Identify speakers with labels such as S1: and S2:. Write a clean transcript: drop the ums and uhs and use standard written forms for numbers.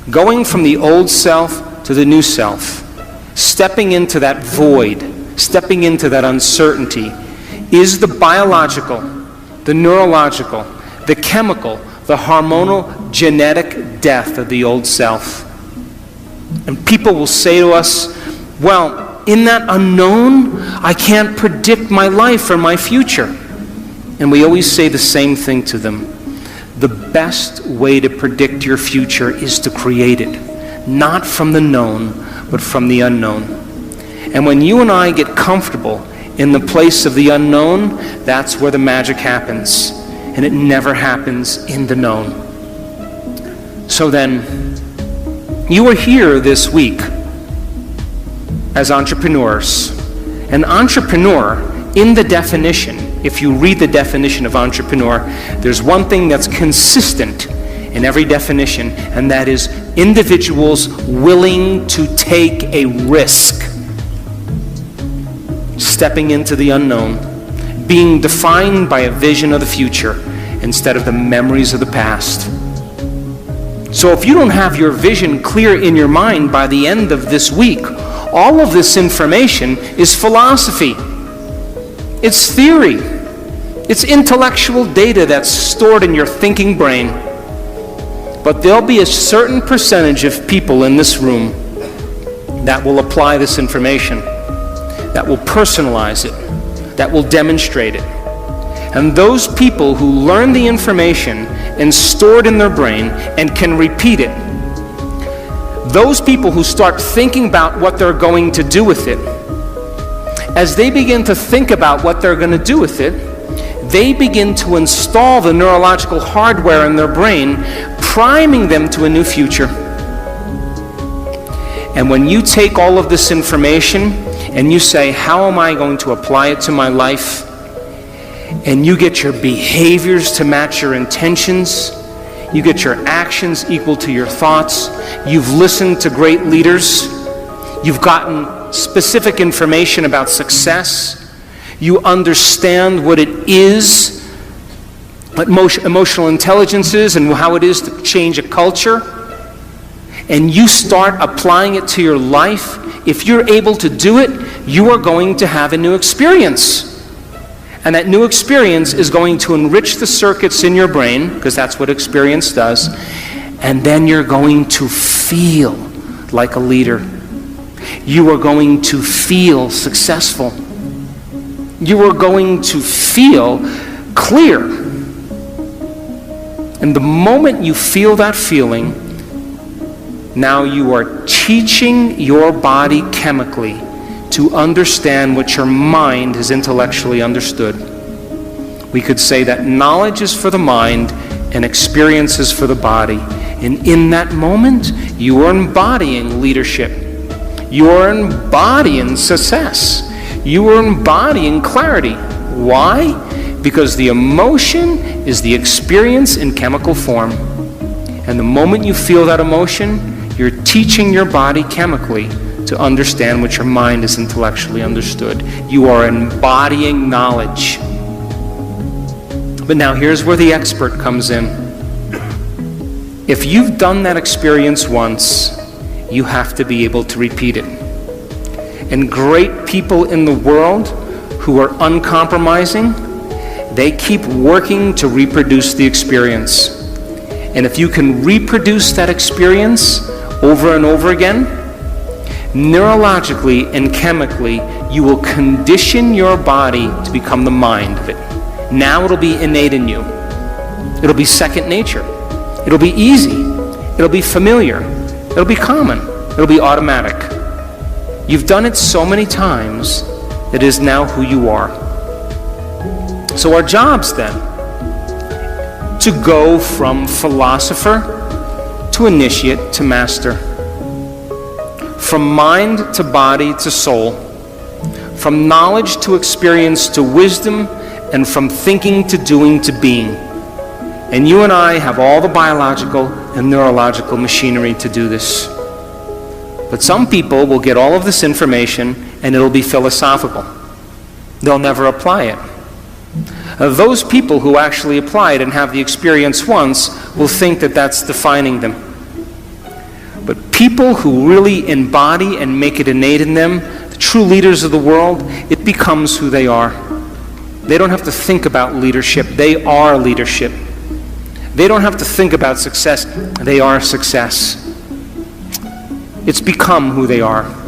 S1: Going from the old self to the new self, stepping into that void, stepping into that uncertainty, is the biological, the neurological, the chemical, the hormonal, genetic death of the old self. And people will say to us, well, in that unknown, I can't predict my life or my future. And we always say the same thing to them. The best way to predict your future is to create it, not from the known, but from the unknown. And when you and I get comfortable in the place of the unknown, that's where the magic happens. And it never happens in the known. So then, you are here this week as entrepreneurs. An entrepreneur, in the definition, if you read the definition of entrepreneur, there's one thing that's consistent in every definition, and that is individuals willing to take a risk. Stepping into the unknown, being defined by a vision of the future instead of the memories of the past. So if you don't have your vision clear in your mind by the end of this week, all of this information is philosophy. It's theory. It's intellectual data that's stored in your thinking brain. But there'll be a certain percentage of people in this room that will apply this information, that will personalize it, that will demonstrate it. And those people who learn the information and store it in their brain and can repeat it, those people who start thinking about what they're going to do with it, as they begin to think about what they're going to do with it, they begin to install the neurological hardware in their brain, priming them to a new future. And when you take all of this information and you say, how am I going to apply it to my life? And you get your behaviors to match your intentions. You get your actions equal to your thoughts. You've listened to great leaders. You've gotten specific information about success. You understand what it is, what emotional intelligence is, and how it is to change a culture. And you start applying it to your life. If you're able to do it, you are going to have a new experience. And that new experience is going to enrich the circuits in your brain, because that's what experience does. And then you're going to feel like a leader. You are going to feel successful. You are going to feel clear. And the moment you feel that feeling, now you are teaching your body chemically to understand what your mind has intellectually understood. We could say that knowledge is for the mind and experience is for the body. And in that moment, you are embodying leadership. You are embodying success. You are embodying clarity. Why? Because the emotion is the experience in chemical form. And the moment you feel that emotion, you're teaching your body chemically to understand what your mind has intellectually understood. You are embodying knowledge. But now here's where the expert comes in. If you've done that experience once, you have to be able to repeat it. And great people in the world who are uncompromising, they keep working to reproduce the experience. And if you can reproduce that experience over and over again, neurologically and chemically, you will condition your body to become the mind of it. Now it'll be innate in you. It'll be second nature. It'll be easy. It'll be familiar. It'll be common. It'll be automatic. You've done it so many times, it is now who you are. So our job's then to go from philosopher to initiate to master. From mind to body to soul. From knowledge to experience to wisdom, and from thinking to doing to being. And you and I have all the biological and neurological machinery to do this. But some people will get all of this information and it'll be philosophical. They'll never apply it. Those people who actually apply it and have the experience once will think that that's defining them. But people who really embody and make it innate in them, the true leaders of the world, it becomes who they are. They don't have to think about leadership. They are leadership. They don't have to think about success. They are success. It's become who they are.